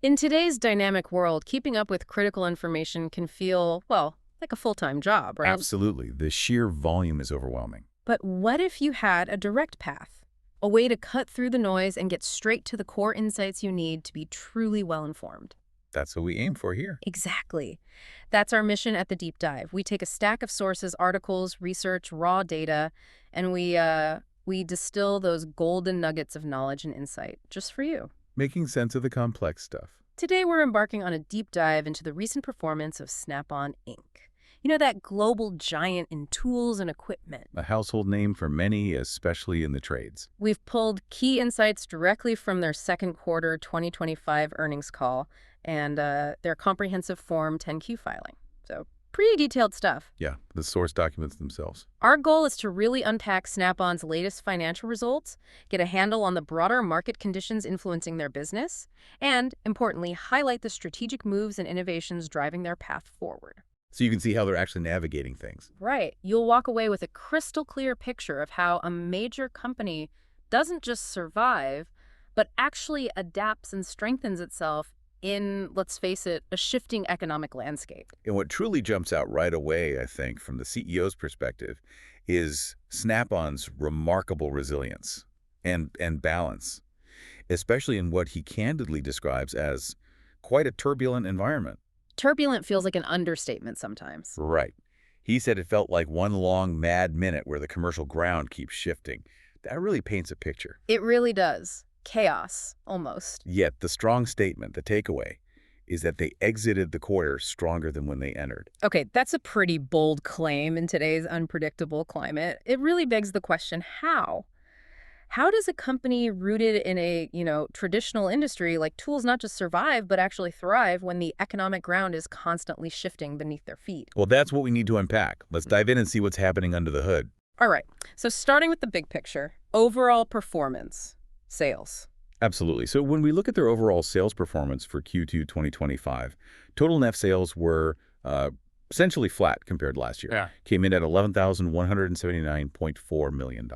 In today's dynamic world, keeping up with critical information can feel, well, like a full-time job, right? Absolutely. The sheer volume is overwhelming. But what if you had a direct path? A way to cut through the noise and get straight to the core insights you need to be truly well-informed. That's what we aim for here. Exactly. That's our mission at the Deep Dive. We take a stack of sources, articles, research, raw data, and we distill those golden nuggets of knowledge and insight just for you. Making sense of the complex stuff. Today, we're embarking on a deep dive into the recent performance of Snap-on Inc. You know, that global giant in tools and equipment. A household name for many, especially in the trades. We've pulled key insights directly from their second quarter 2025 earnings call and their comprehensive Form 10Q filing. So pretty detailed stuff. Yeah, the source documents themselves. Our goal is to really unpack Snap-on's latest financial results, get a handle on the broader market conditions influencing their business, and, importantly, highlight the strategic moves and innovations driving their path forward. So you can see how they're actually navigating things. Right. You'll walk away with a crystal clear picture of how a major company doesn't just survive, but actually adapts and strengthens itself in, let's face it, a shifting economic landscape. And what truly jumps out right away, I think, from the CEO's perspective, is Snap-on's remarkable resilience and balance, especially in what he candidly describes as quite a turbulent environment. Turbulent feels like an understatement sometimes. Right. He said it felt like one long mad minute where the commercial ground keeps shifting. That really paints a picture. It really does. Chaos, almost. Yet the strong statement, the takeaway, is that they exited the quarter stronger than when they entered. Okay, that's a pretty bold claim in today's unpredictable climate. It really begs the question, how? How does a company rooted in a, traditional industry like tools not just survive, but actually thrive when the economic ground is constantly shifting beneath their feet? Well, that's what we need to unpack. Let's dive in and see what's happening under the hood. All right, so starting with the big picture, overall performance, sales. Absolutely. So when we look at their overall sales performance for Q2 2025, total net sales were essentially flat compared to last year. Yeah. Came in at $11,179.4 million.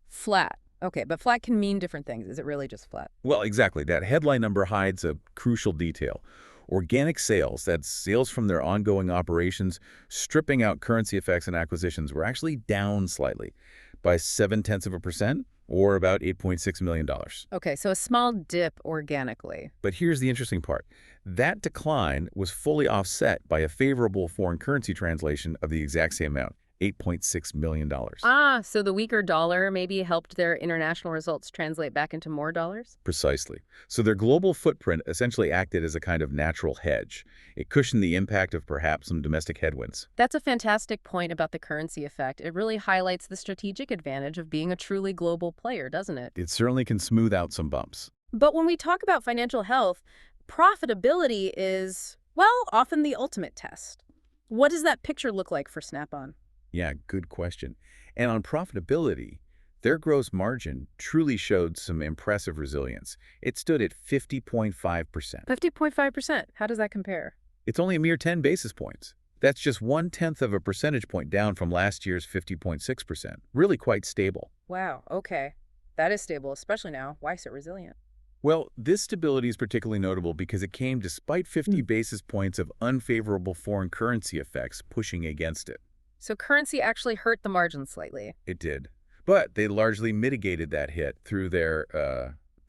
Flat. Okay, but flat can mean different things. Is it really just flat? Well, exactly. That headline number hides a crucial detail. Organic sales, that's sales from their ongoing operations, stripping out currency effects and acquisitions, were actually down slightly by 0.7%, or about $8.6 million. Okay, so a small dip organically. But here's the interesting part. That decline was fully offset by a favorable foreign currency translation of the exact same amount, $8.6 million. Ah, so the weaker dollar maybe helped their international results translate back into more dollars? Precisely. So their global footprint essentially acted as a kind of natural hedge. It cushioned the impact of perhaps some domestic headwinds. That's a fantastic point about the currency effect. It really highlights the strategic advantage of being a truly global player, doesn't it? It certainly can smooth out some bumps. But when we talk about financial health, profitability is, well, often the ultimate test. What does that picture look like for Snap-on? Yeah, good question. And on profitability, their gross margin truly showed some impressive resilience. It stood at 50.5%. 50.5%. How does that compare? It's only a mere 10 basis points. That's just 1/10 of a percentage point down from last year's 50.6%. Really quite stable. Wow, okay. That is stable, especially now. Why so resilient? Well, this stability is particularly notable because it came despite 50 basis points of unfavorable foreign currency effects pushing against it. So currency actually hurt the margin slightly. It did. But they largely mitigated that hit through their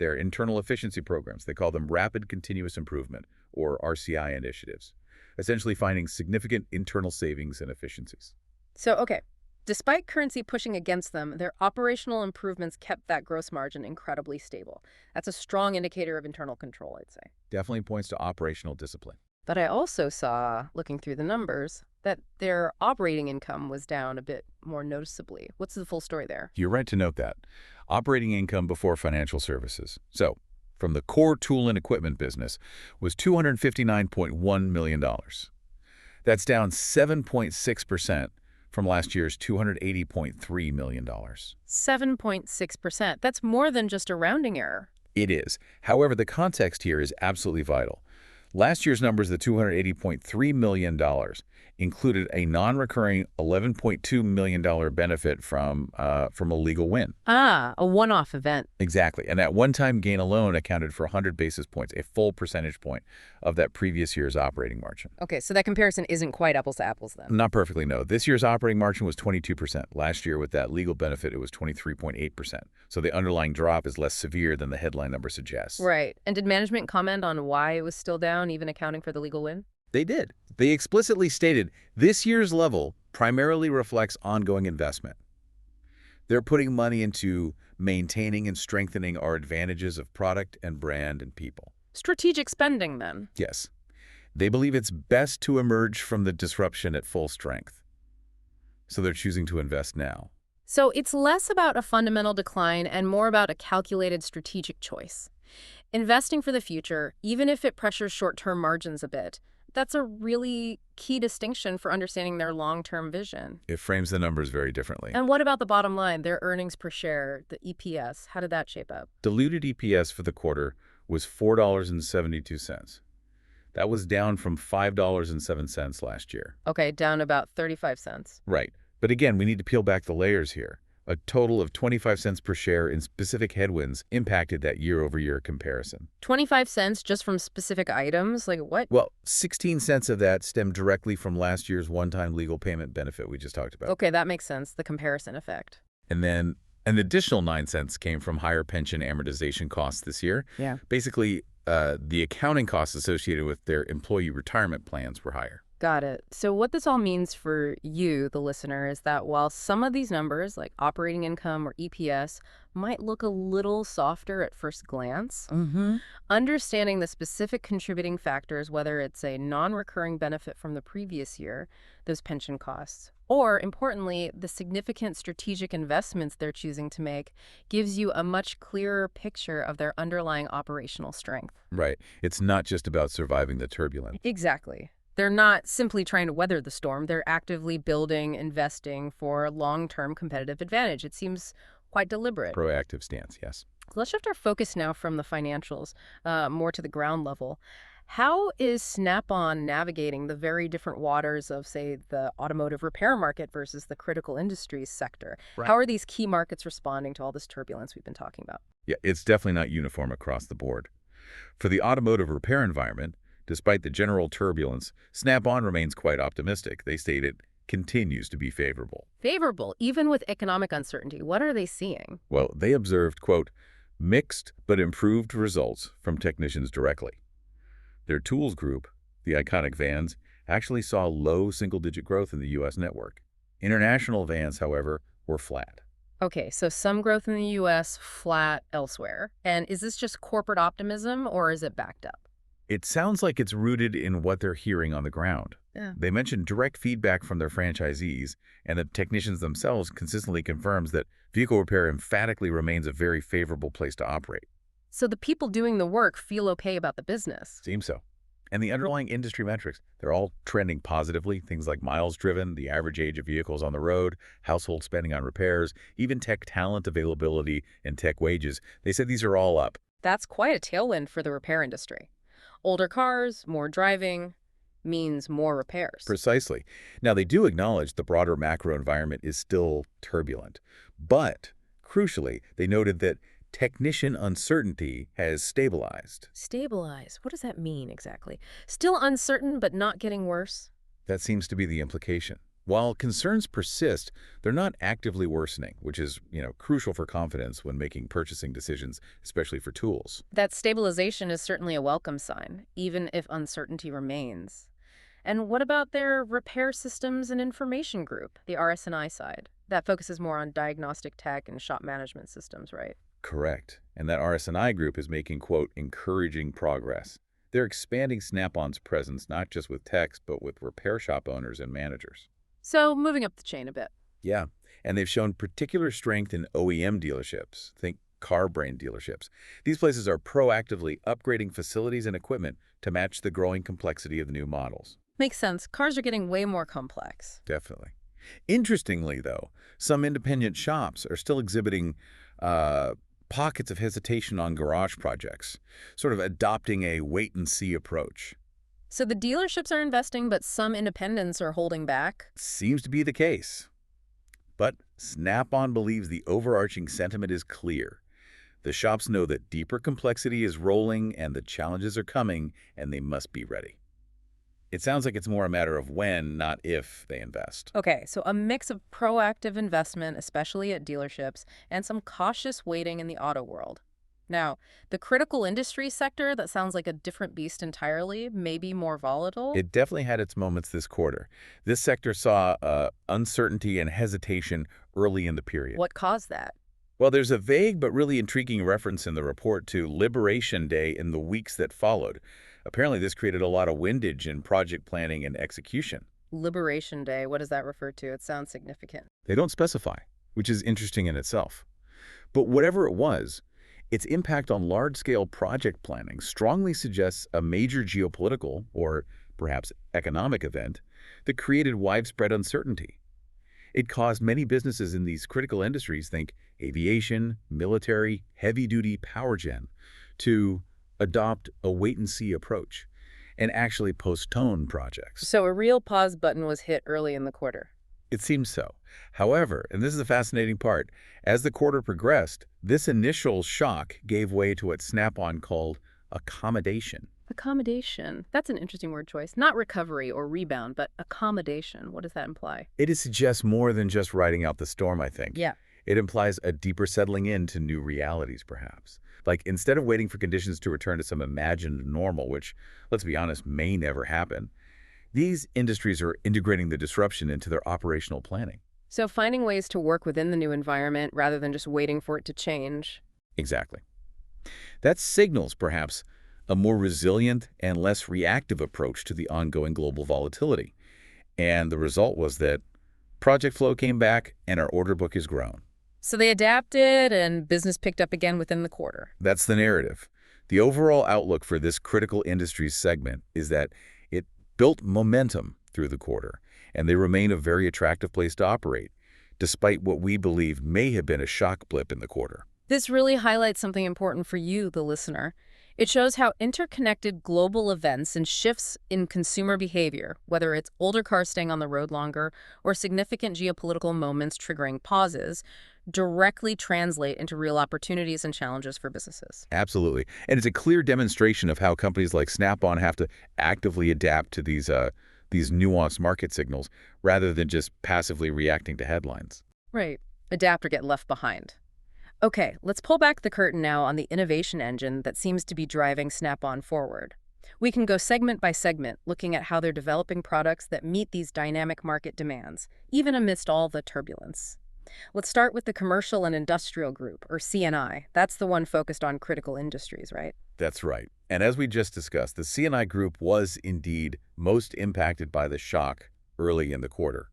internal efficiency programs. They call them Rapid Continuous Improvement, or RCI initiatives, essentially finding significant internal savings and efficiencies. So, okay, despite currency pushing against them, their operational improvements kept that gross margin incredibly stable. That's a strong indicator of internal control, I'd say. Definitely points to operational discipline. But I also saw, looking through the numbers, that their operating income was down a bit more noticeably. What's the full story there? You're right to note that. Operating income before financial services. So, from the core tool and equipment business was $259.1 million. That's down 7.6% from last year's $280.3 million. 7.6%. That's more than just a rounding error. It is. However, the context here is absolutely vital. Last year's numbers, the $280.3 million, included a non-recurring $11.2 million benefit from a legal win. Ah, a one-off event. Exactly. And that one-time gain alone accounted for 100 basis points, a full percentage point of that previous year's operating margin. Okay, so that comparison isn't quite apples to apples then. Not perfectly, no. This year's operating margin was 22%. Last year, with that legal benefit, it was 23.8%. So the underlying drop is less severe than the headline number suggests. Right. And did management comment on why it was still down, even accounting for the legal win? They did. They explicitly stated this year's level primarily reflects ongoing investment. They're putting money into maintaining and strengthening our advantages of product and brand and people. Strategic spending, then. Yes. They believe it's best to emerge from the disruption at full strength. So they're choosing to invest now. So it's less about a fundamental decline and more about a calculated strategic choice. Investing for the future, even if it pressures short-term margins a bit, that's a really key distinction for understanding their long-term vision. It frames the numbers very differently. And what about the bottom line, their earnings per share, the EPS? How did that shape up? Diluted EPS for the quarter was $4.72. That was down from $5.07 last year. Okay, down about 35 cents. Right. But again, we need to peel back the layers here. A total of 25 cents per share in specific headwinds impacted that year-over-year comparison. 25 cents just from specific items? Like what? Well, 16 cents of that stemmed directly from last year's one-time legal payment benefit we just talked about. Okay, that makes sense, the comparison effect. And then an additional 9 cents came from higher pension amortization costs this year. Yeah. Basically, the accounting costs associated with their employee retirement plans were higher. Got it. So what this all means for you, the listener, is that while some of these numbers, like operating income or EPS, might look a little softer at first glance, understanding the specific contributing factors, whether it's a non-recurring benefit from the previous year, those pension costs, or, importantly, the significant strategic investments they're choosing to make, gives you a much clearer picture of their underlying operational strength. Right. It's not just about surviving the turbulence. Exactly. They're not simply trying to weather the storm. They're actively building, investing for long-term competitive advantage. It seems quite deliberate. Proactive stance, yes. Let's shift our focus now from the financials more to the ground level. How is Snap-on navigating the very different waters of, say, the automotive repair market versus the critical industries sector? Right. How are these key markets responding to all this turbulence we've been talking about? Yeah, it's definitely not uniform across the board. For the automotive repair environment, despite the general turbulence, Snap-on remains quite optimistic. They state it continues to be favorable. Favorable, even with economic uncertainty. What are they seeing? Well, they observed, quote, mixed but improved results from technicians directly. Their tools group, the iconic vans, actually saw low single-digit growth in the U.S. network. International vans, however, were flat. Okay, so some growth in the U.S., flat elsewhere. And is this just corporate optimism or is it backed up? It sounds like it's rooted in what they're hearing on the ground. Yeah. They mentioned direct feedback from their franchisees, and the technicians themselves consistently confirms that vehicle repair emphatically remains a very favorable place to operate. So the people doing the work feel okay about the business. Seems so. And the underlying industry metrics, they're all trending positively. Things like miles driven, the average age of vehicles on the road, household spending on repairs, even tech talent availability and tech wages. They said these are all up. That's quite a tailwind for the repair industry. Older cars, more driving, means more repairs. Precisely. Now, they do acknowledge the broader macro environment is still turbulent. But, crucially, they noted that technician uncertainty has stabilized. Stabilize? What does that mean exactly? Still uncertain, but not getting worse? That seems to be the implication. While concerns persist, they're not actively worsening, which is, crucial for confidence when making purchasing decisions, especially for tools. That stabilization is certainly a welcome sign, even if uncertainty remains. And what about their repair systems and information group, the RS&I side? That focuses more on diagnostic tech and shop management systems, right? Correct. And that RS&I group is making, quote, encouraging progress. They're expanding Snap-on's presence not just with techs, but with repair shop owners and managers. So moving up the chain a bit. Yeah, and they've shown particular strength in OEM dealerships. Think car brain dealerships. These places are proactively upgrading facilities and equipment to match the growing complexity of the new models. Makes sense. Cars are getting way more complex. Definitely. Interestingly, though, some independent shops are still exhibiting pockets of hesitation on garage projects, sort of adopting a wait-and-see approach. So the dealerships are investing, but some independents are holding back. Seems to be the case. But Snap-on believes the overarching sentiment is clear. The shops know that deeper complexity is rolling and the challenges are coming, and they must be ready. It sounds like it's more a matter of when, not if, they invest. Okay, so a mix of proactive investment, especially at dealerships, and some cautious waiting in the auto world. Now, the critical industry sector, that sounds like a different beast entirely, maybe more volatile. It definitely had its moments this quarter. This sector saw uncertainty and hesitation early in the period. What caused that? Well, there's a vague but really intriguing reference in the report to Liberation Day in the weeks that followed. Apparently, this created a lot of windage in project planning and execution. Liberation Day, what does that refer to? It sounds significant. They don't specify, which is interesting in itself. But whatever it was, its impact on large-scale project planning strongly suggests a major geopolitical or perhaps economic event that created widespread uncertainty. It caused many businesses in these critical industries, think aviation, military, heavy-duty power gen, to adopt a wait-and-see approach and actually postpone projects. So a real pause button was hit early in the quarter. It seems so. However, and this is the fascinating part, as the quarter progressed, this initial shock gave way to what Snap-on called accommodation. Accommodation. That's an interesting word choice. Not recovery or rebound, but accommodation. What does that imply? It suggests more than just riding out the storm, I think. Yeah. It implies a deeper settling into new realities, perhaps. Like, instead of waiting for conditions to return to some imagined normal, which, let's be honest, may never happen, these industries are integrating the disruption into their operational planning. So finding ways to work within the new environment rather than just waiting for it to change. Exactly. That signals, perhaps, a more resilient and less reactive approach to the ongoing global volatility. And the result was that project flow came back and our order book has grown. So they adapted and business picked up again within the quarter. That's the narrative. The overall outlook for this critical industries segment is that it built momentum through the quarter, and they remain a very attractive place to operate, despite what we believe may have been a shock blip in the quarter. This really highlights something important for you, the listener. It shows how interconnected global events and shifts in consumer behavior, whether it's older cars staying on the road longer or significant geopolitical moments triggering pauses, directly translate into real opportunities and challenges for businesses. Absolutely. And it's a clear demonstration of how companies like Snap-on have to actively adapt to these nuanced market signals rather than just passively reacting to headlines. Right. Adapt or get left behind. Okay, let's pull back the curtain now on the innovation engine that seems to be driving Snap-on forward. We can go segment by segment, looking at how they're developing products that meet these dynamic market demands, even amidst all the turbulence. Let's start with the Commercial and Industrial Group, or C&I. That's the one focused on critical industries, right? That's right. And as we just discussed, the C&I group was indeed most impacted by the shock early in the quarter.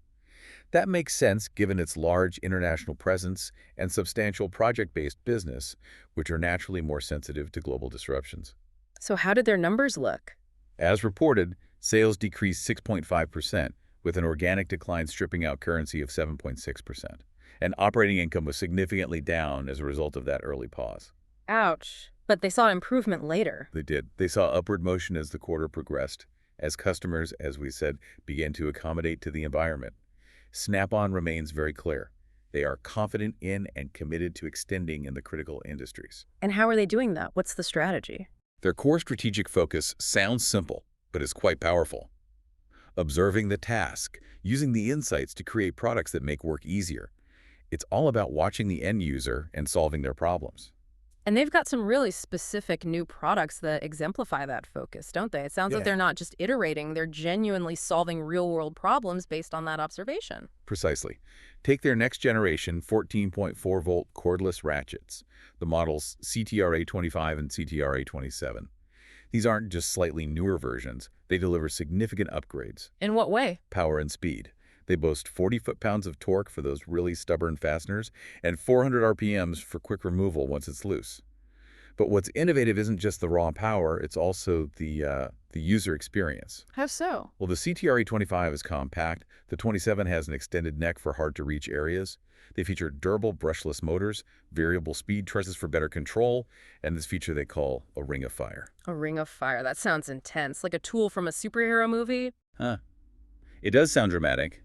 That makes sense given its large international presence and substantial project-based business, which are naturally more sensitive to global disruptions. So how did their numbers look? As reported, sales decreased 6.5%, with an organic decline stripping out currency of 7.6%. And operating income was significantly down as a result of that early pause. Ouch. But they saw improvement later. They did. They saw upward motion as the quarter progressed, as customers, as we said, began to accommodate to the environment. Snap-on remains very clear. They are confident in and committed to extending in the critical industries. And how are they doing that? What's the strategy? Their core strategic focus sounds simple, but is quite powerful. Observing the task, using the insights to create products that make work easier. It's all about watching the end user and solving their problems. And they've got some really specific new products that exemplify that focus, don't they? It sounds like they're not just iterating, they're genuinely solving real-world problems based on that observation. Precisely. Take their next-generation 14.4-volt cordless ratchets, the models CTRA25 and CTRA27. These aren't just slightly newer versions. They deliver significant upgrades. In what way? Power and speed. They boast 40 foot-pounds of torque for those really stubborn fasteners and 400 RPMs for quick removal once it's loose. But what's innovative isn't just the raw power, it's also the user experience. How so? Well, the CTRE-25 is compact. The 27 has an extended neck for hard-to-reach areas. They feature durable brushless motors, variable speed trusses for better control, and this feature they call a ring of fire. A ring of fire. That sounds intense, like a tool from a superhero movie. Huh. It does sound dramatic,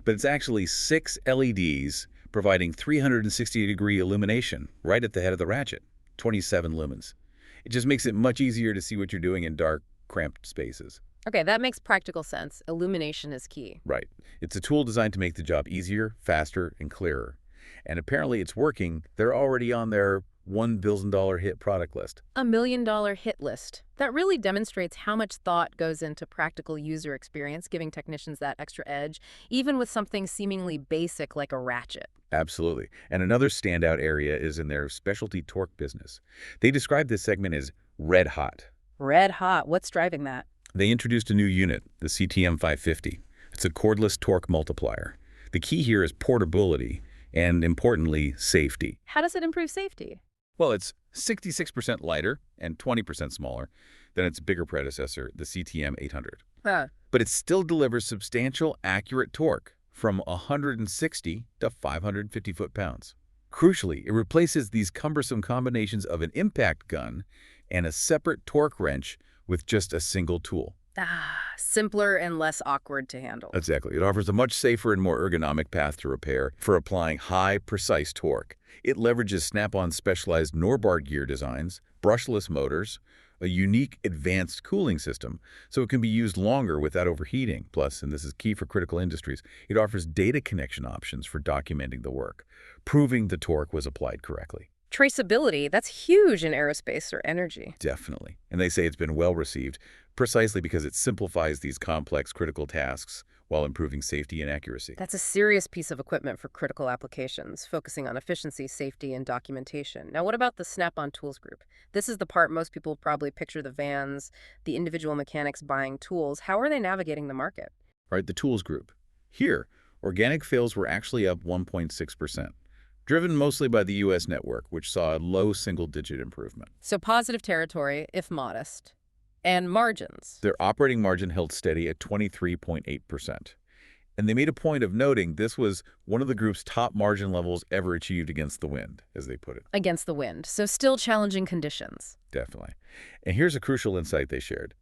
but it's actually 6 LEDs providing 360-degree illumination right at the head of the ratchet, 27 lumens. It just makes it much easier to see what you're doing in dark, cramped spaces. Okay, that makes practical sense. Illumination is key. Right. It's a tool designed to make the job easier, faster, and clearer. And apparently it's working. They're already on their $1 billion hit product list. $1 million hit list. That really demonstrates how much thought goes into practical user experience, giving technicians that extra edge, even with something seemingly basic like a ratchet. Absolutely. And another standout area is in their specialty torque business. They describe this segment as red hot. Red hot. What's driving that? They introduced a new unit, the CTM 550. It's a cordless torque multiplier. The key here is portability and, importantly, safety. How does it improve safety? Well, it's 66% lighter and 20% smaller than its bigger predecessor, the CTM 800. Huh. But it still delivers substantial, accurate torque from 160 to 550 foot-pounds. Crucially, it replaces these cumbersome combinations of an impact gun and a separate torque wrench with just a single tool. Simpler and less awkward to handle. Exactly. It offers a much safer and more ergonomic path to repair for applying high, precise torque. It leverages Snap-on's specialized Norbar gear designs, brushless motors, a unique advanced cooling system, so it can be used longer without overheating. Plus, and this is key for critical industries, it offers data connection options for documenting the work, proving the torque was applied correctly. Traceability, that's huge in aerospace or energy. Definitely. And they say it's been well received precisely because it simplifies these complex critical tasks while improving safety and accuracy. That's a serious piece of equipment for critical applications, focusing on efficiency, safety, and documentation. Now, what about the Snap-on Tools group? This is the part most people probably picture the vans, the individual mechanics buying tools. How are they navigating the market? Right, the tools group. Here, organic sales were actually up 1.6%. Driven mostly by the U.S. network, which saw a low single-digit improvement. So positive territory, if modest. And margins. Their operating margin held steady at 23.8%. And they made a point of noting this was one of the group's top margin levels ever achieved against the wind, as they put it. Against the wind. So still challenging conditions. Definitely. And here's a crucial insight they shared.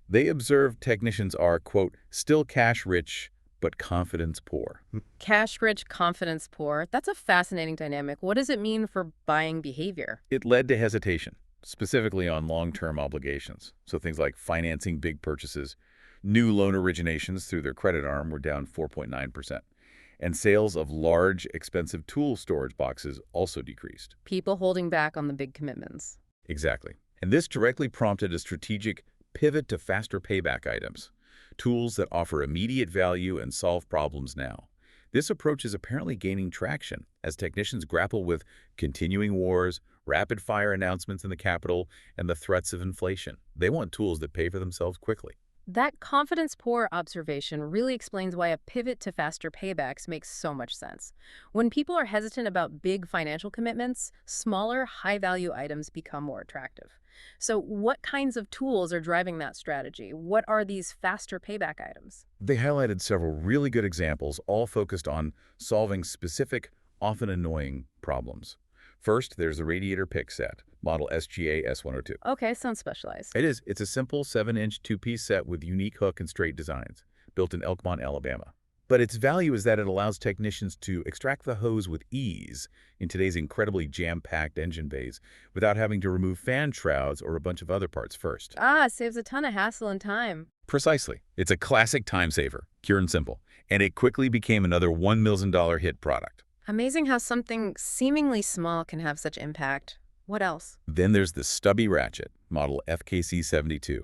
They observed technicians are, quote, still cash-rich, but confidence poor. Cash-rich, confidence-poor. That's a fascinating dynamic. What does it mean for buying behavior? It led to hesitation, specifically on long-term obligations. So things like financing big purchases, new loan originations through their credit arm were down 4.9%. And sales of large, expensive tool storage boxes also decreased. People holding back on the big commitments. Exactly. And this directly prompted a strategic pivot to faster payback items. Tools that offer immediate value and solve problems now. This approach is apparently gaining traction as technicians grapple with continuing wars, rapid-fire announcements in the Capitol, and the threats of inflation. They want tools that pay for themselves quickly. That confidence-poor observation really explains why a pivot to faster paybacks makes so much sense. When people are hesitant about big financial commitments, smaller, high-value items become more attractive. So what kinds of tools are driving that strategy? What are these faster payback items? They highlighted several really good examples, all focused on solving specific, often annoying problems. First, there's the radiator pick set, model SGA S102. Okay, sounds specialized. It is. It's a simple 7-inch two-piece set with unique hook and straight designs, built in Elkmont, Alabama. But its value is that it allows technicians to extract the hose with ease in today's incredibly jam-packed engine bays without having to remove fan shrouds or a bunch of other parts first. Saves a ton of hassle and time. Precisely. It's a classic time saver, pure and simple, and it quickly became another $1 million hit product. Amazing how something seemingly small can have such impact. What else? Then there's the stubby ratchet, model FKC72,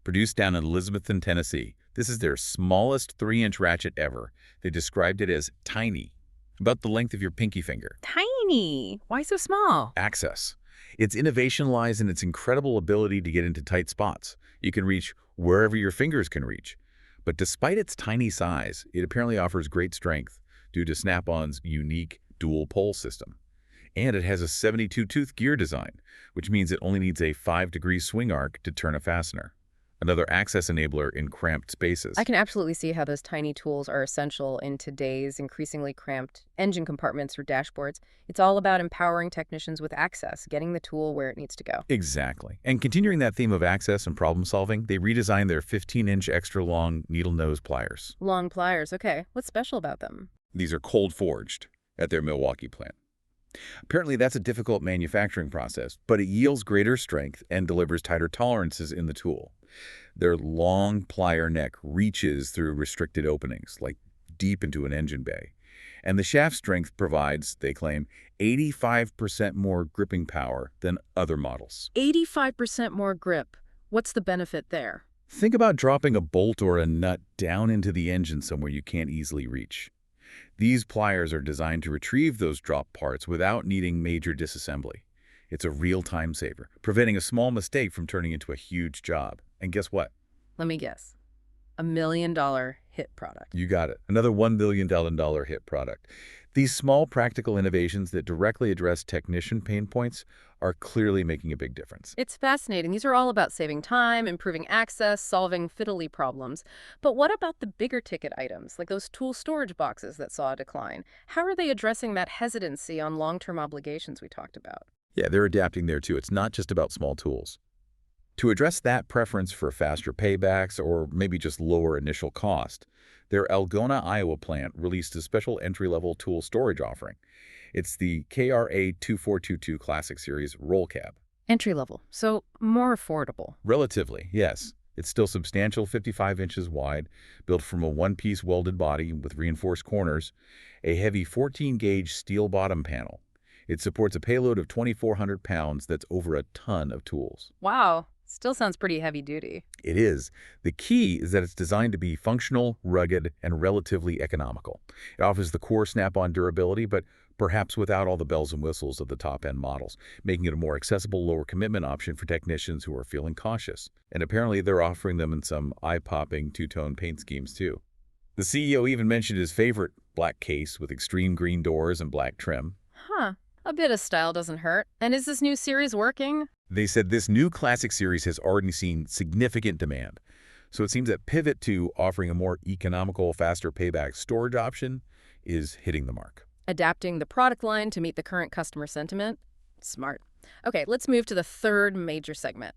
produced down in Elizabethton, Tennessee. This is their smallest 3-inch ratchet ever. They described it as tiny, about the length of your pinky finger. Tiny. Why so small? Access. Its innovation lies in its incredible ability to get into tight spots. You can reach wherever your fingers can reach. But despite its tiny size, it apparently offers great strength due to Snap-on's unique dual pole system. And it has a 72-tooth gear design, which means it only needs a 5-degree swing arc to turn a fastener. Another access enabler in cramped I spaces. can absolutely see how those tiny tools are essential in today's increasingly cramped engine compartments or dashboards. It's all about empowering technicians with access, getting the tool where it needs to go. Exactly. And continuing that theme of access and problem solving, they redesigned their 15-inch extra long needle nose pliers. Long pliers, okay. What's special about them? These are cold forged at their Milwaukee plant. Apparently, that's a difficult manufacturing process, but it yields greater strength and delivers tighter tolerances in the tool. Their long plier neck reaches through restricted openings, like deep into an engine bay. And the shaft strength provides, they claim, 85% more gripping power than other models. 85% more grip. What's the benefit there? Think about dropping a bolt or a nut down into the engine somewhere you can't easily reach. These pliers are designed to retrieve those dropped parts without needing major disassembly. It's a real time saver, preventing a small mistake from turning into a huge job. And guess what? Let me guess. $1 million hit product. You got it. Another $1 billion hit product. These small practical innovations that directly address technician pain points are clearly making a big difference. It's fascinating. These are all about saving time, improving access, solving fiddly problems. But what about the bigger ticket items, like those tool storage boxes that saw a decline? How are they addressing that hesitancy on long-term obligations we talked about? Yeah, they're adapting there too. It's not just about small tools. To address that preference for faster paybacks or maybe just lower initial cost, their Algona, Iowa plant released a special entry-level tool storage offering. It's the KRA 2422 Classic Series Roll Cab. Entry level, so more affordable. Relatively, yes. It's still substantial, 55 inches wide, built from a one-piece welded body with reinforced corners, a heavy 14-gauge steel bottom panel. It supports a payload of 2,400 pounds that's over a ton of tools. Wow, still sounds pretty heavy duty. It is. The key is that it's designed to be functional, rugged, and relatively economical. It offers the core snap-on durability, but perhaps without all the bells and whistles of the top-end models, making it a more accessible, lower-commitment option for technicians who are feeling cautious. And apparently they're offering them in some eye-popping two-tone paint schemes, too. The CEO even mentioned his favorite black case with extreme green doors and black trim. Huh. A bit of style doesn't hurt. And is this new series working? They said this new Classic Series has already seen significant demand. So it seems that pivot to offering a more economical, faster payback storage option is hitting the mark. Adapting the product line to meet the current customer sentiment? Smart. Okay, let's move to the third major segment,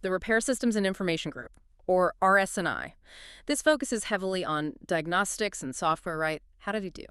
the Repair Systems and Information Group, or RS&I. This focuses heavily on diagnostics and software, right? How did he do?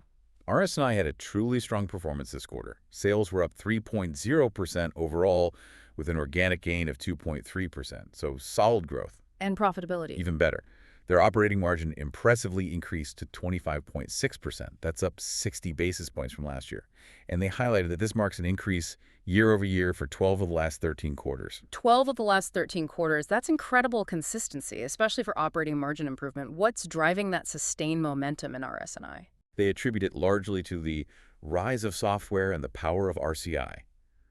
RS&I had a truly strong performance this quarter. Sales were up 3.0% overall, with an organic gain of 2.3%, so solid growth. And profitability. Even better. Their operating margin impressively increased to 25.6%. That's up 60 basis points from last year. And they highlighted that this marks an increase year over year for 12 of the last 13 quarters. 12 of the last 13 quarters. That's incredible consistency, especially for operating margin improvement. What's driving that sustained momentum in RS&I? They attribute it largely to the rise of software and the power of RCI,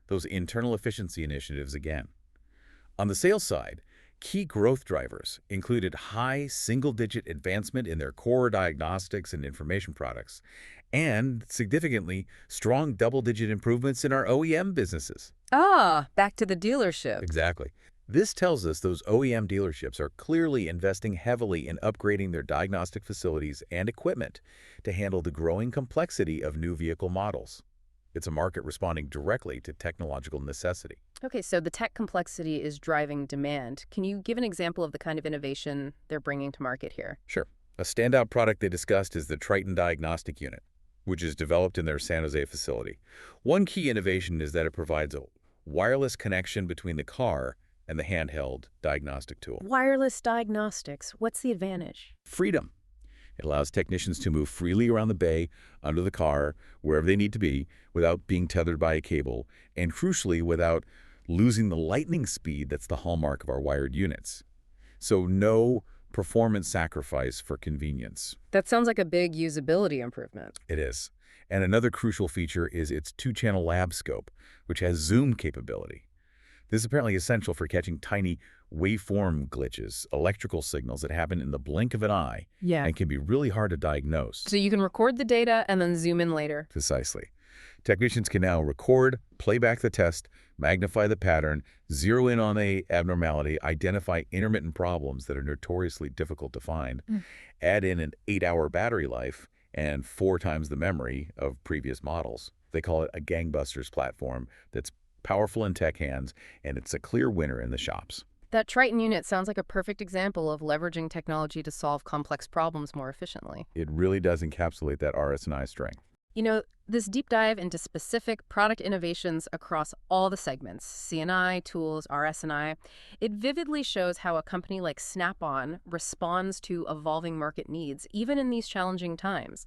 those internal efficiency initiatives again. On the sales side, key growth drivers included high single-digit advancement in their core diagnostics and information products, and, significantly, strong double-digit improvements in our OEM businesses. Ah, back to the dealership. Exactly. This tells us those OEM dealerships are clearly investing heavily in upgrading their diagnostic facilities and equipment to handle the growing complexity of new vehicle models. It's a market responding directly to technological necessity. Okay, so the tech complexity is driving demand. Can you give an example of the kind of innovation they're bringing to market here? Sure. A standout product they discussed is the Triton Diagnostic Unit, which is developed in their San Jose facility. One key innovation is that it provides a wireless connection between the car and the handheld diagnostic tool. Wireless diagnostics. What's the advantage? Freedom. It allows technicians to move freely around the bay, under the car, wherever they need to be, without being tethered by a cable, and crucially, without losing the lightning speed that's the hallmark of our wired units. So no performance sacrifice for convenience. That sounds like a big usability improvement. It is. And another crucial feature is its two-channel lab scope, which has zoom capability. This is apparently essential for catching tiny waveform glitches, electrical signals that happen in the blink of an eye Yeah. and can be really hard to diagnose. So you can record the data and then zoom in later. Precisely. Technicians can now record, play back the test, magnify the pattern, zero in on a abnormality, identify intermittent problems that are notoriously difficult to find, Mm. add in an 8-hour battery life and 4 times the memory of previous models. They call it a gangbusters platform that's powerful in tech hands, and it's a clear winner in the shops. That Triton unit sounds like a perfect example of leveraging technology to solve complex problems more efficiently. It really does encapsulate that RS&I strength. You know, this deep dive into specific product innovations across all the segments, C&I, tools, RS&I, it vividly shows how a company like Snap-on responds to evolving market needs, even in these challenging times.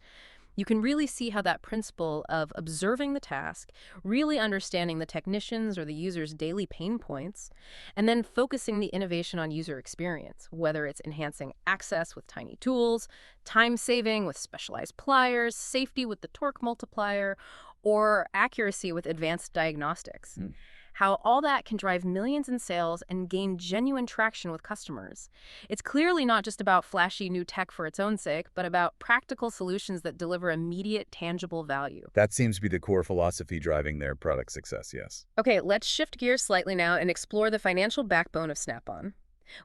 You can really see how that principle of observing the task, really understanding the technicians or the user's daily pain points, and then focusing the innovation on user experience, whether it's enhancing access with tiny tools, time saving with specialized pliers, safety with the torque multiplier, or accuracy with advanced diagnostics. Hmm. How all that can drive millions in sales and gain genuine traction with customers. It's clearly not just about flashy new tech for its own sake, but about practical solutions that deliver immediate, tangible value. That seems to be the core philosophy driving their product success, yes. Okay, let's shift gears slightly now and explore the financial backbone of Snap-on.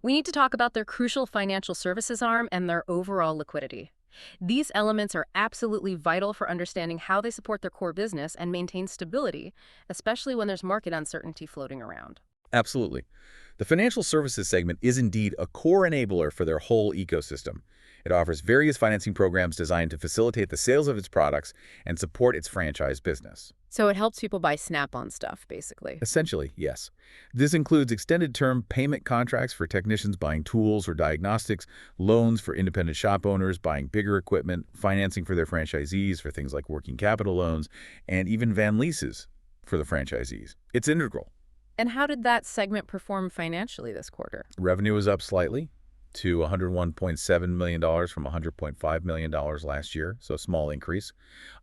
We need to talk about their crucial financial services arm and their overall liquidity. These elements are absolutely vital for understanding how they support their core business and maintain stability, especially when there's market uncertainty floating around. Absolutely. The financial services segment is indeed a core enabler for their whole ecosystem. It offers various financing programs designed to facilitate the sales of its products and support its franchise business. So it helps people buy Snap-on stuff, basically. Essentially, yes. This includes extended-term payment contracts for technicians buying tools or diagnostics, loans for independent shop owners buying bigger equipment, financing for their franchisees for things like working capital loans, and even van leases for the franchisees. It's integral. And how did that segment perform financially this quarter? Revenue is up slightly to $101.7 million from $100.5 million last year, so a small increase.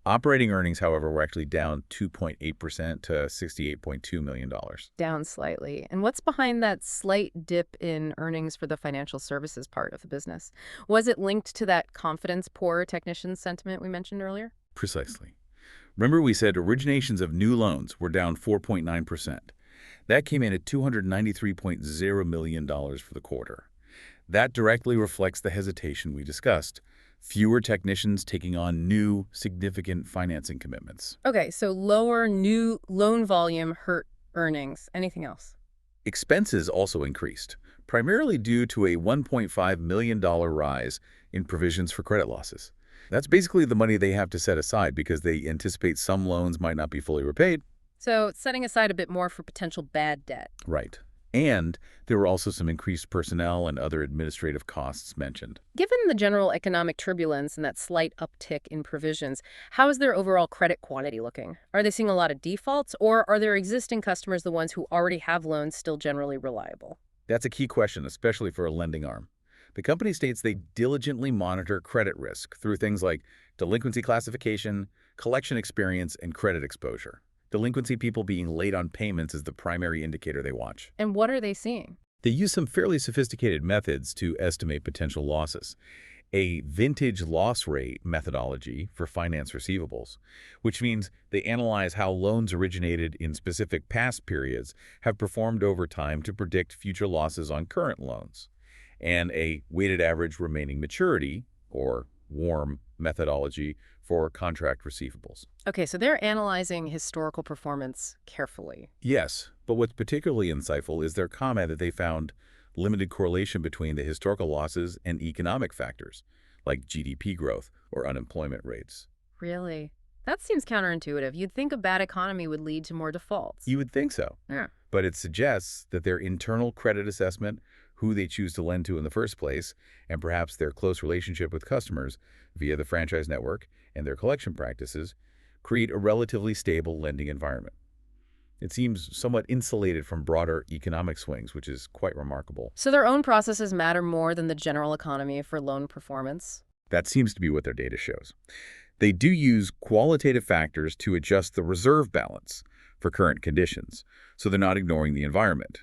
Operating earnings, however, were actually down 2.8% to $68.2 million. Down slightly. And what's behind that slight dip in earnings for the financial services part of the business? Was it linked to that confidence-poor technician sentiment we mentioned earlier? Precisely. Remember we said originations of new loans were down 4.9%. That came in at $293.0 million for the quarter. That directly reflects the hesitation we discussed. Fewer technicians taking on new, significant financing commitments. Okay, so lower new loan volume hurt earnings. Anything else? Expenses also increased, primarily due to a $1.5 million rise in provisions for credit losses. That's basically the money they have to set aside because they anticipate some loans might not be fully repaid. So setting aside a bit more for potential bad debt. Right. And there were also some increased personnel and other administrative costs mentioned. Given the general economic turbulence and that slight uptick in provisions, how is their overall credit quality looking? Are they seeing a lot of defaults, or are their existing customers the ones who already have loans still generally reliable? That's a key question, especially for a lending arm. The company states they diligently monitor credit risk through things like delinquency classification, collection experience, and credit exposure. Delinquency people being late on payments is the primary indicator they watch. And what are they seeing? They use some fairly sophisticated methods to estimate potential losses. A vintage loss rate methodology for finance receivables, which means they analyze how loans originated in specific past periods have performed over time to predict future losses on current loans, and a weighted average remaining maturity, or WARM methodology, for contract receivables. Okay, so they're analyzing historical performance carefully. Yes, but what's particularly insightful is their comment that they found limited correlation between the historical losses and economic factors, like GDP growth or unemployment rates. Really? That seems counterintuitive. You'd think a bad economy would lead to more defaults. You would think so. Yeah. But it suggests that their internal credit assessment, who they choose to lend to in the first place, and perhaps their close relationship with customers via the franchise network and their collection practices, create a relatively stable lending environment. It seems somewhat insulated from broader economic swings, which is quite remarkable. So their own processes matter more than the general economy for loan performance? That seems to be what their data shows. They do use qualitative factors to adjust the reserve balance for current conditions, so they're not ignoring the environment.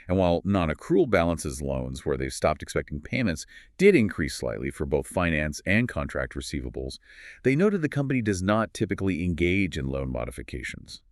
And while non-accrual balances loans, where they've stopped expecting payments, did increase slightly for both finance and contract receivables, they noted the company does not typically engage in loan modifications.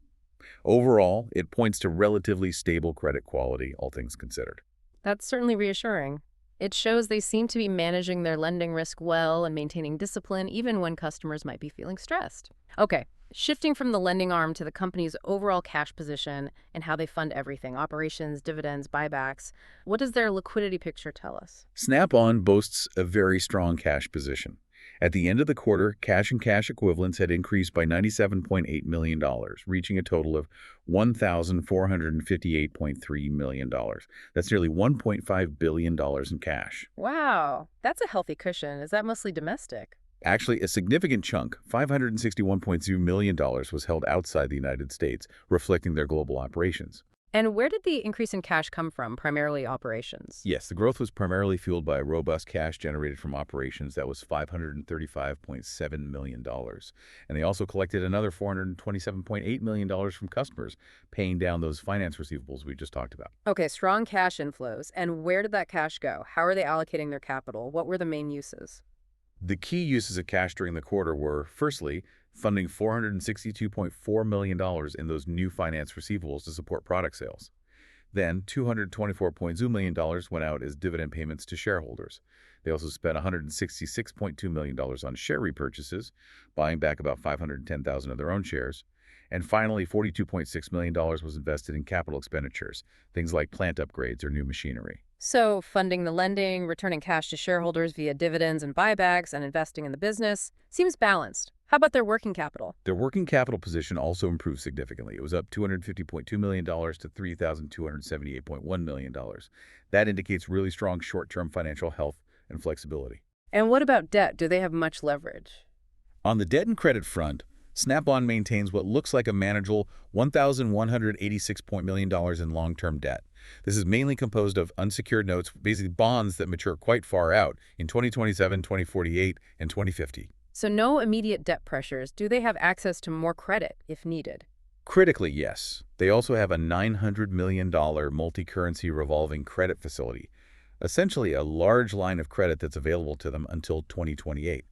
Overall, it points to relatively stable credit quality, all things considered. That's certainly reassuring. It shows they seem to be managing their lending risk well and maintaining discipline even when customers might be feeling stressed. Okay, shifting from the lending arm to the company's overall cash position and how they fund everything, operations, dividends, buybacks, what does their liquidity picture tell us? Snap-on boasts a very strong cash position. At the end of the quarter, cash and cash equivalents had increased by $97.8 million, reaching a total of $1,458.3 million. That's nearly $1.5 billion in cash. Wow, that's a healthy cushion. Is that mostly domestic? Actually, a significant chunk, $561.2 million, was held outside the United States, reflecting their global operations. And where did the increase in cash come from? Primarily operations. Yes, the growth was primarily fueled by robust cash generated from operations that was $535.7 million. And they also collected another $427.8 million from customers, paying down those finance receivables we just talked about. Okay, strong cash inflows. And where did that cash go? How are they allocating their capital? What were the main uses? The key uses of cash during the quarter were, firstly, funding $462.4 million in those new finance receivables to support product sales. Then, $224.2 million went out as dividend payments to shareholders. They also spent $166.2 million on share repurchases, buying back about 510,000 of their own shares. And finally, $42.6 million was invested in capital expenditures, things like plant upgrades or new machinery. So, funding the lending, returning cash to shareholders via dividends and buybacks, and investing in the business seems balanced. How about their working capital? Their working capital position also improved significantly. It was up $250.2 million to $3,278.1 million. That indicates really strong short-term financial health and flexibility. And what about debt? Do they have much leverage? On the debt and credit front, Snap-on maintains what looks like a manageable $1,186 million in long-term debt. This is mainly composed of unsecured notes, basically bonds that mature quite far out in 2027, 2048, and 2050. So no immediate debt pressures. Do they have access to more credit if needed? Critically, yes. They also have a $900 million multi-currency revolving credit facility, essentially a large line of credit that's available to them until 2028.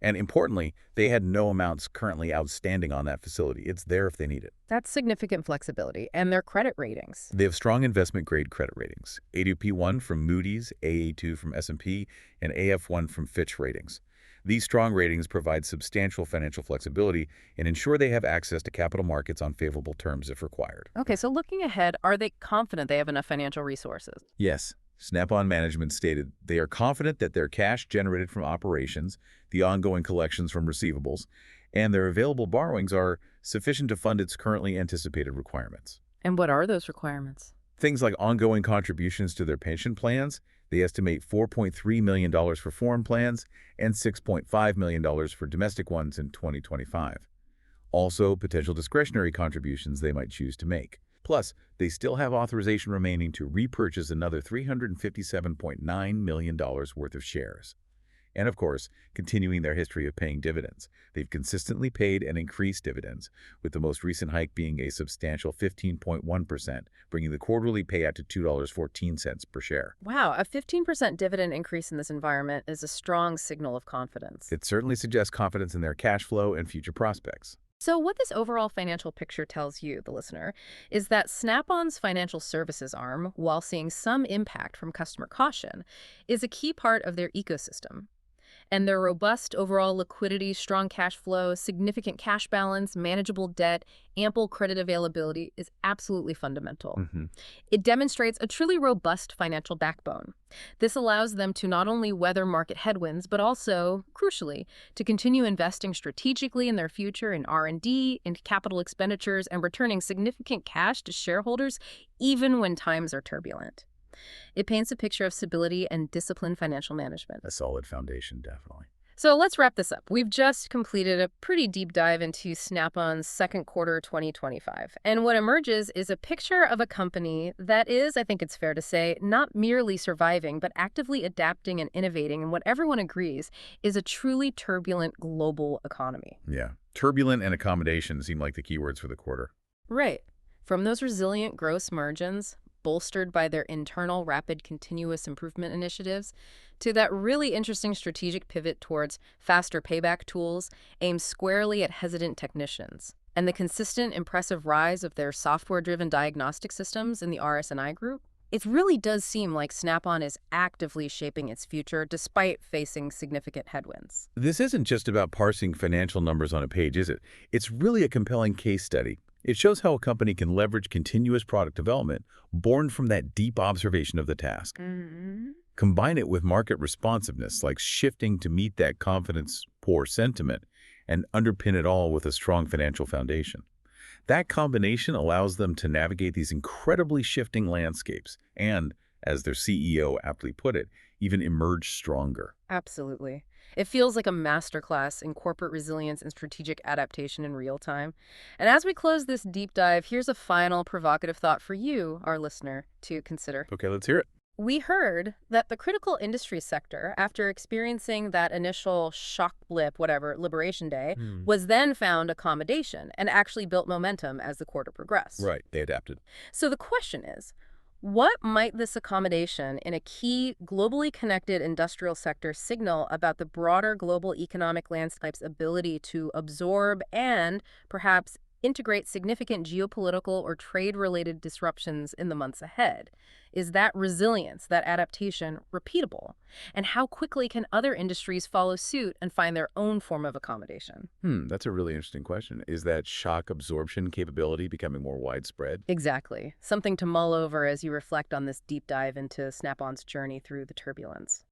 And importantly, they had no amounts currently outstanding on that facility. It's there if they need it. That's significant flexibility. And their credit ratings. They have strong investment-grade credit ratings, A2P1 from Moody's, AA2 from S&P, and AF1 from Fitch Ratings. These strong ratings provide substantial financial flexibility and ensure they have access to capital markets on favorable terms if required. Okay, so looking ahead, are they confident they have enough financial resources? Yes. Snap-on management stated they are confident that their cash generated from operations, the ongoing collections from receivables, and their available borrowings are sufficient to fund its currently anticipated requirements. And what are those requirements? Things like ongoing contributions to their pension plans. They estimate $4.3 million for foreign plans and $6.5 million for domestic ones in 2025. Also, potential discretionary contributions they might choose to make. Plus, they still have authorization remaining to repurchase another $357.9 million worth of shares. And of course, continuing their history of paying dividends. They've consistently paid and increased dividends, with the most recent hike being a substantial 15.1%, bringing the quarterly payout to $2.14 per share. Wow, a 15% dividend increase in this environment is a strong signal of confidence. It certainly suggests confidence in their cash flow and future prospects. So what this overall financial picture tells you, the listener, is that Snap-on's financial services arm, while seeing some impact from customer caution, is a key part of their ecosystem. And their robust overall liquidity, strong cash flow, significant cash balance, manageable debt, ample credit availability is absolutely fundamental. It demonstrates a truly robust financial backbone. This allows them to not only weather market headwinds, but also, crucially, to continue investing strategically in their future in R&D, in capital expenditures, and returning significant cash to shareholders even when times are turbulent. It paints a picture of stability and disciplined financial management. A solid foundation, definitely. So let's wrap this up. We've just completed a pretty deep dive into Snap-on's second quarter 2025. And what emerges is a picture of a company that is, I think it's fair to say, not merely surviving, but actively adapting and innovating in what everyone agrees is a truly turbulent global economy. Yeah. Turbulent and accommodation seem like the keywords for the quarter. Right. From those resilient gross margins, bolstered by their internal rapid continuous improvement initiatives, to that really interesting strategic pivot towards faster payback tools aimed squarely at hesitant technicians, and the consistent, impressive rise of their software-driven diagnostic systems in the RS&I group. It really does seem like Snap-on is actively shaping its future despite facing significant headwinds. This isn't just about parsing financial numbers on a page, is it? It's really a compelling case study. It shows how a company can leverage continuous product development born from that deep observation of the task. Hmm. Combine it with market responsiveness, like shifting to meet that confidence-poor sentiment, and underpin it all with a strong financial foundation. That combination allows them to navigate these incredibly shifting landscapes and, as their CEO aptly put it, even emerge stronger. Absolutely. It feels like a masterclass in corporate resilience and strategic adaptation in real time. And as we close this deep dive, here's a final provocative thought for you, our listener, to consider. Okay, let's hear it. We heard that the critical industry sector, after experiencing that initial shock blip, whatever, Liberation Day, was then found accommodation and actually built momentum as the quarter progressed. Right, they adapted. So the question is, what might this accommodation in a key globally connected industrial sector signal about the broader global economic landscape's ability to absorb and perhaps integrate significant geopolitical or trade-related disruptions in the months ahead? Is that resilience, that adaptation, repeatable? And how quickly can other industries follow suit and find their own form of accommodation? That's a really interesting question. Is that shock absorption capability becoming more widespread? Exactly. Something to mull over as you reflect on this deep dive into Snap-on's journey through the turbulence.